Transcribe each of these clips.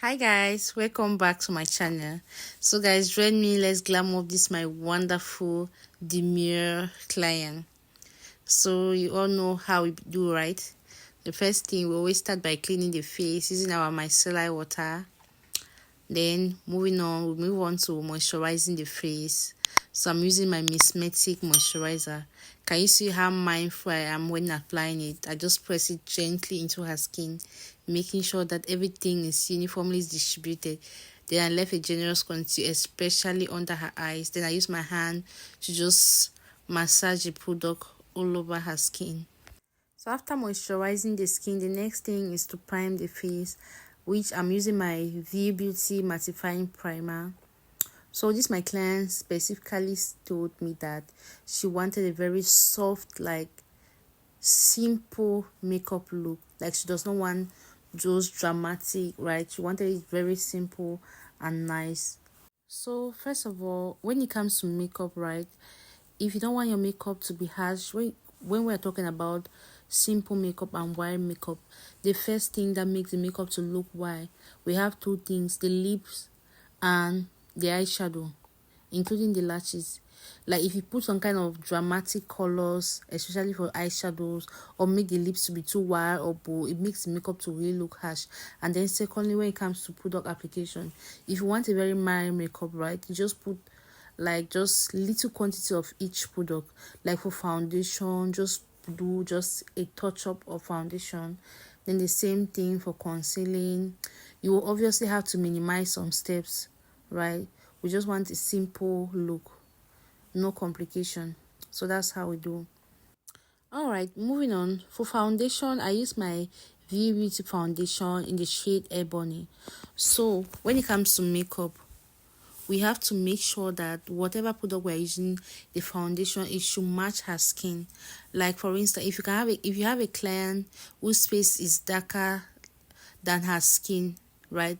Hi guys, welcome back to my channel. So guys, join me, let's glam up this my wonderful demure client. So you all know how we do, right? The first thing, we always start by cleaning the face using our micellar water. Then moving on, we move on to moisturizing the face. So I'm using my Mismetic moisturizer. Can you see how mindful I am when applying it? I just press it gently into her skin, making sure that everything is uniformly distributed. Then I left a generous contour, especially under her eyes. Then I use my hand to just massage the product all over her skin. So after moisturizing the skin, the next thing is to prime the face, which I'm using my V Beauty mattifying primer. So this my client specifically told me that she wanted a very soft, like simple makeup look. Like she does not want those dramatic, right? She wanted it very simple and nice. So first of all, when it comes to makeup, right, if you don't want your makeup to be harsh, when we're talking about simple makeup and wide makeup, the first thing that makes the makeup to look wide, we have two things: the lips and the eyeshadow, including the lashes. Like if you put some kind of dramatic colors, especially for eyeshadows, or make the lips to be too wide or bold, it makes the makeup to really look harsh. And then secondly, when it comes to product application, if you want a very mild makeup, right, you just put like just little quantity of each product. Like for foundation, just do just a touch up of foundation. Then the same thing for concealing. You will obviously have to minimize some steps, right? We just want a simple look, no complication. So that's how we do. All right, moving on. For foundation, I use my V Beauty foundation in the shade Ebony. So when it comes to makeup, we have to make sure that whatever product we're using, the foundation, it should match her skin. Like for instance, if you have a client whose face is darker than her skin, right,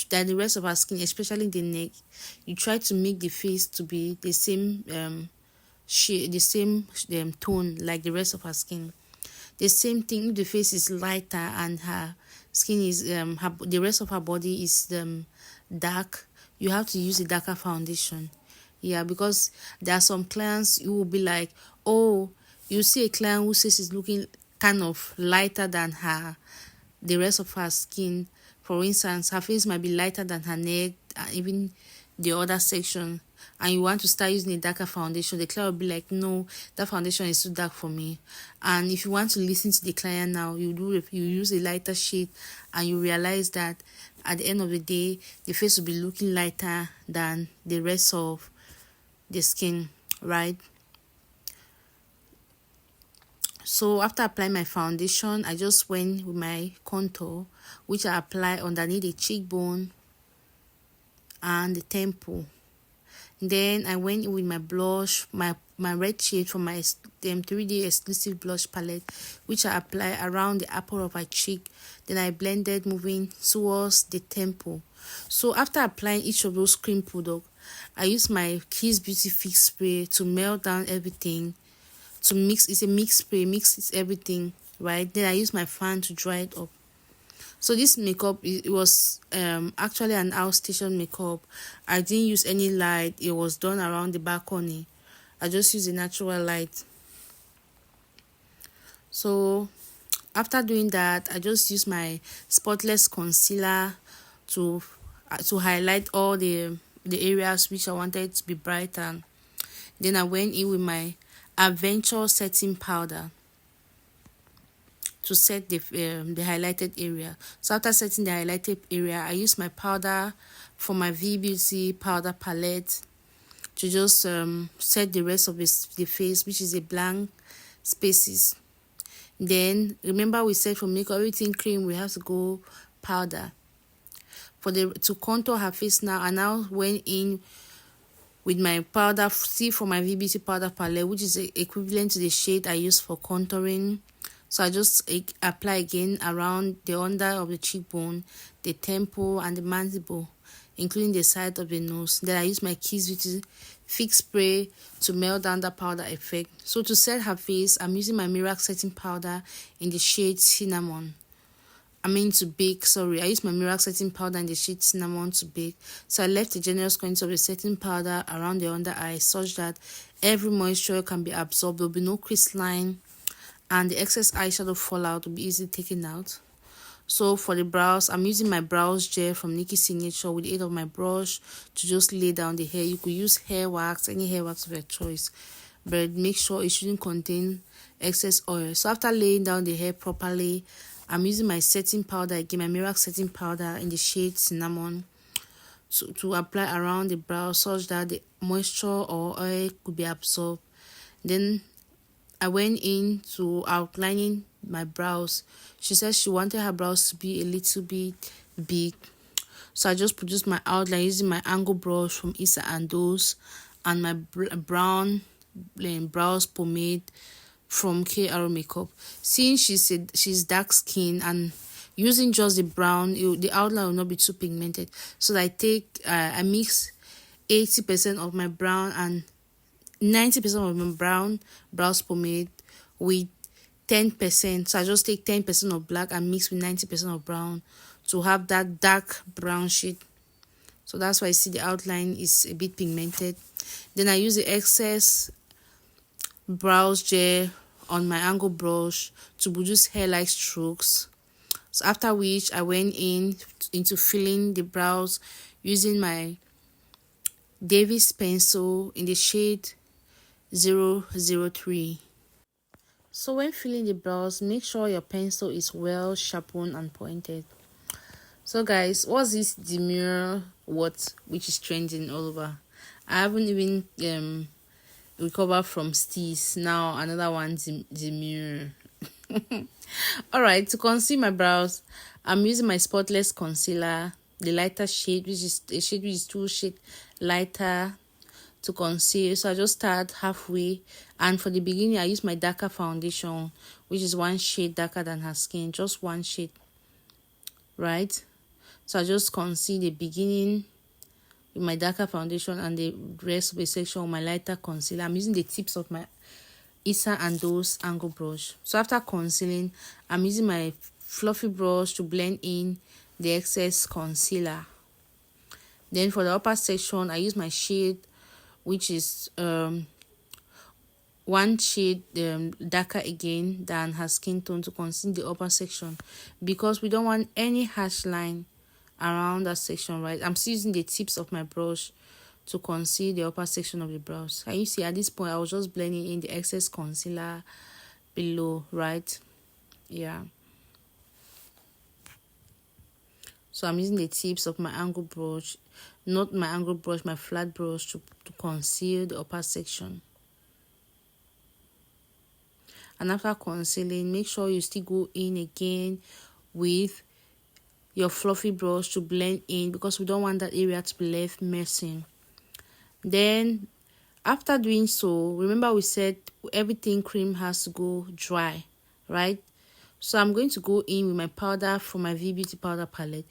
than the rest of her skin, especially the neck, you try to make the face to be the same shade, the same tone like the rest of her skin. The same thing if the face is lighter and her skin is the rest of her body is dark, you have to use a darker foundation. Yeah, because there are some clients who will be like, oh, you see a client who says is looking kind of lighter than the rest of her skin. For instance, her face might be lighter than her neck and even the other section, and you want to start using a darker foundation. The client will be like, no, that foundation is too dark for me. And if you want to listen to the client now, you use a lighter shade, and you realize that at the end of the day, the face will be looking lighter than the rest of the skin, right? So after applying my foundation, I just went with my contour, which I apply underneath the cheekbone and the temple. Then I went with my blush, my red shade from my 3D exclusive blush palette, which I apply around the apple of my cheek. Then I blended, moving towards the temple. So after applying each of those cream products, I use my Kiss Beauty Fix Spray to melt down everything, to mix. It's a mix spray, mixes everything, right? Then I use my fan to dry it up. So this makeup, it was actually an outstation makeup. I didn't use any light. It was done around the balcony. I just used a natural light. So after doing that, I just used my spotless concealer to highlight all the areas which I wanted to be brighter. Then I went in with my Adventure setting powder to set the highlighted area. So after setting the highlighted area, I use my powder for my V Beauty powder palette to just set the rest of the face, which is a blank spaces. Then remember we said for makeup everything cream, we have to go powder. To contour her face now, I now went in with my powder, see for my V Beauty powder palette, which is equivalent to the shade I use for contouring. So I just apply again around the under of the cheekbone, the temple, and the mandible, including the side of the nose. Then I use my Kiss Beauty Fix Spray to melt down the powder effect. So to set her face, I'm using my Miracle Setting Powder in the shade Cinnamon. to bake. Sorry, I used my miracle setting powder in the shade cinnamon to bake. So I left a generous quantity of the setting powder around the under eye such that every moisture can be absorbed. There will be no crystalline, and the excess eyeshadow fallout will be easily taken out. So for the brows, I'm using my brows gel from Nikki Signature with the aid of my brush to just lay down the hair. You could use hair wax, any hair wax of your choice, but make sure it shouldn't contain excess oil. So after laying down the hair properly, I'm using my setting powder again, my miracle setting powder in the shade cinnamon, to apply around the brow such that the moisture or oil could be absorbed. Then I went into outlining my brows. She said she wanted her brows to be a little bit big, so I just produced my outline using my angle brush from Issa and Those and my brown brows pomade from KR Makeup. Since she's dark skin and using just the brown, the outline will not be too pigmented. So I mix 80% of my brown and 90% of my brown brows pomade with 10%. So I just take 10% of black and mix with 90% of brown to have that dark brown shade. So that's why I see the outline is a bit pigmented. Then I use the excess brows gel on my angle brush to produce hair-like strokes. So after which I went into filling the brows using my Davis pencil in the shade 003. So when filling the brows, make sure your pencil is well sharpened and pointed. So guys, what's this demure which is trending all over? I haven't even recovered from steez. Now another one, demure. Alright, to conceal my brows, I'm using my spotless concealer, the lighter shade, which is a shade which is 2 shades lighter to conceal. So I just start halfway, and for the beginning I use my darker foundation, which is 1 shade darker than her skin, just 1 shade, right? So I just conceal the beginning with my darker foundation and the rest of the section with my lighter concealer. I'm using the tips of my Issa and Those angle brush. So after concealing, I'm using my fluffy brush to blend in the excess concealer. Then for the upper section, I use my shade, which is 1 shade darker again than her skin tone, to conceal the upper section because we don't want any harsh line around that section, right? I'm still using the tips of my brush to conceal the upper section of the brows. And you see at this point I was just blending in the excess concealer below, right? Yeah. So I'm using the tips of my angle brush, not my angle brush, my flat brush, to conceal the upper section. And after concealing, make sure you still go in again with your fluffy brush to blend in because we don't want that area to be left messy. Then after doing so, remember we said everything cream has to go dry, right? So I'm going to go in with my powder from my V Beauty powder palette,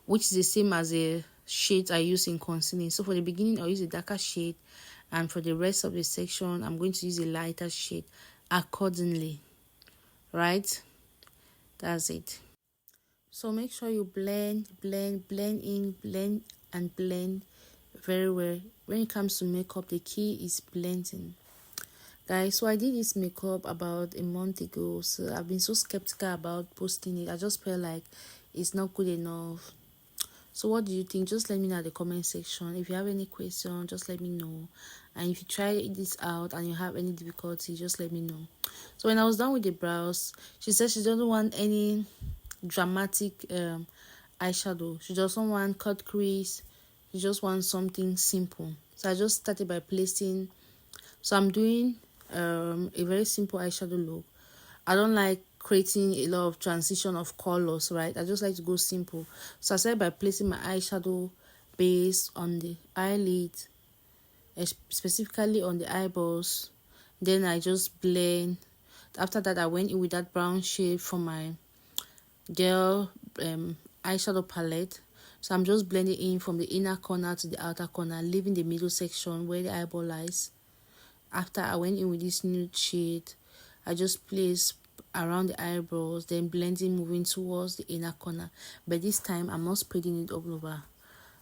which is the same as the shades I use in concealing. So for the beginning I'll use a darker shade, and for the rest of the section I'm going to use a lighter shade accordingly, right? That's it. So make sure you blend in, blend and blend very well. When it comes to makeup, the key is blending, guys. So I did this makeup about a month ago, so I've been so skeptical about posting it. I just felt like it's not good enough. So what do you think? Just let me know in the comment section. If you have any question, just let me know. And if you try this out and you have any difficulty, just let me know. So when I was done with the brows, she said she doesn't want any dramatic eyeshadow. She doesn't want cut crease. She just wants something simple. So I just started by placing. So I'm doing a very simple eyeshadow look. I don't like creating a lot of transition of colors, right? I just like to go simple. So I started by placing my eyeshadow base on the eyelid, specifically on the eyeballs. Then I just blend. After that, I went in with that brown shade from my gel eyeshadow palette. So I'm just blending in from the inner corner to the outer corner, leaving the middle section where the eyeball lies. After I went in with this nude shade, I just placed around the eyebrows, then blending, moving towards the inner corner. But this time I'm not spreading it all over.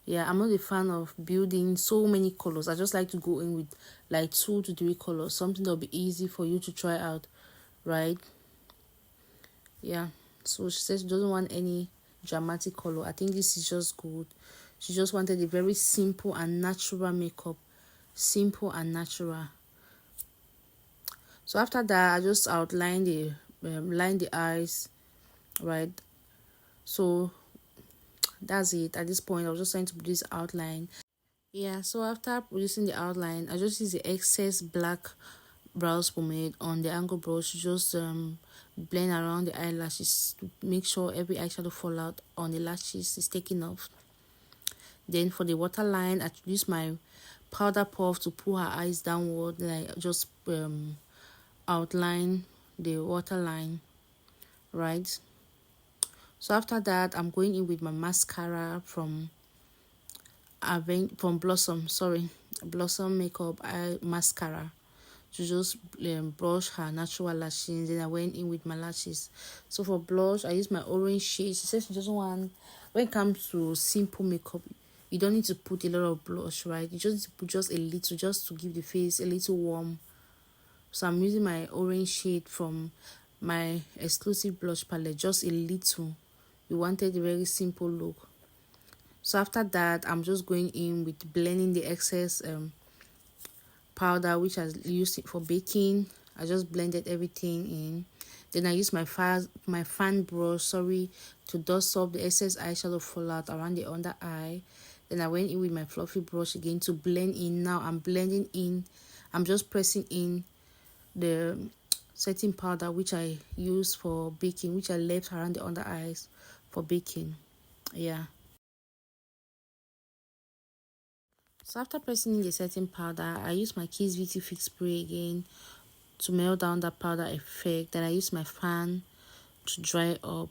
Yeah, I'm not a fan of building so many colors. I just like to go in with like 2 to 3 colors, something that'll be easy for you to try out, right? Yeah, so she says she doesn't want any dramatic color. I think this is just good. She just wanted a very simple and natural makeup. Simple and natural. So after that, I just outline the line the eyes, right? So that's it. At this point, I was just trying to produce outline. Yeah, so after producing the outline, I just use the excess black brows pomade on the angle brush to just blend around the eyelashes to make sure every eyeshadow fallout on the lashes is taken off. Then for the waterline, I use my powder puff to pull her eyes downward. Then I just outline the waterline, right? So after that, I'm going in with my mascara from Blossom Makeup Eye Mascara to just brush her natural lashes. Then I went in with my lashes. So for blush, I use my orange shade. She says she doesn't want, when it comes to simple makeup, you don't need to put a lot of blush, right? You just need to put just a little, just to give the face a little warm. So I'm using my orange shade from my exclusive blush palette, just a little. We wanted a very simple look. So after that, I'm just going in with blending the excess powder which I used for baking. I just blended everything in. Then I used my fan brush, to dust off the excess eyeshadow fallout around the under eye. Then I went in with my fluffy brush again to blend in. Now I'm blending in. I'm just pressing in the setting powder which I used for baking, which I left around the under eyes for baking. Yeah. So after pressing in the setting powder, I use my Kiss Beauty Fix Spray again to melt down that powder effect. Then I use my fan to dry up.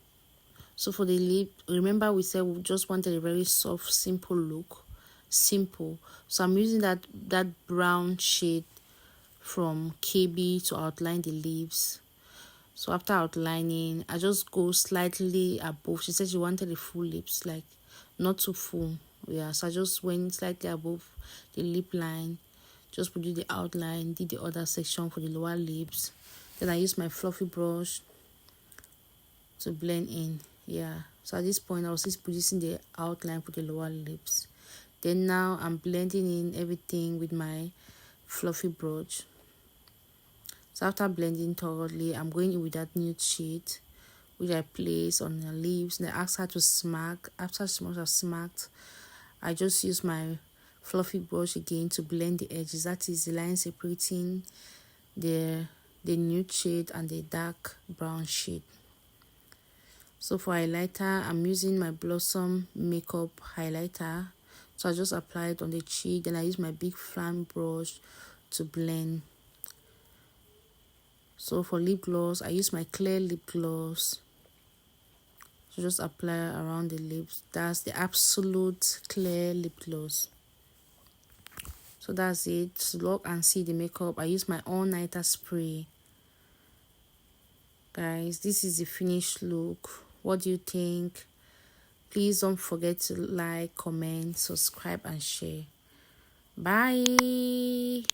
So for the lip, remember we said we just wanted a very soft, simple look. Simple. So I'm using that brown shade from KB to outline the lips. So after outlining, I just go slightly above. She said she wanted the full lips, like not too full. Yeah, so I just went slightly above the lip line, just produce the outline, did the other section for the lower lips. Then I used my fluffy brush to blend in. Yeah, so at this point I was just producing the outline for the lower lips. Then now I'm blending in everything with my fluffy brush. So after blending thoroughly, I'm going in with that nude shade which I place on her lips. And I ask her to smack. After she must have smacked, I just use my fluffy brush again to blend the edges. That is the line separating the nude shade and the dark brown shade. So for highlighter, I'm using my Blossom Makeup highlighter. So I just apply it on the cheek. Then I use my big fan brush to blend. So for lip gloss, I use my clear lip gloss. So just apply around the lips. That's the absolute clear lip gloss. So that's it. To lock and see the makeup, I use my all-nighter spray. Guys, this is the finished look. What do you think? Please don't forget to like, comment, subscribe, and share. Bye.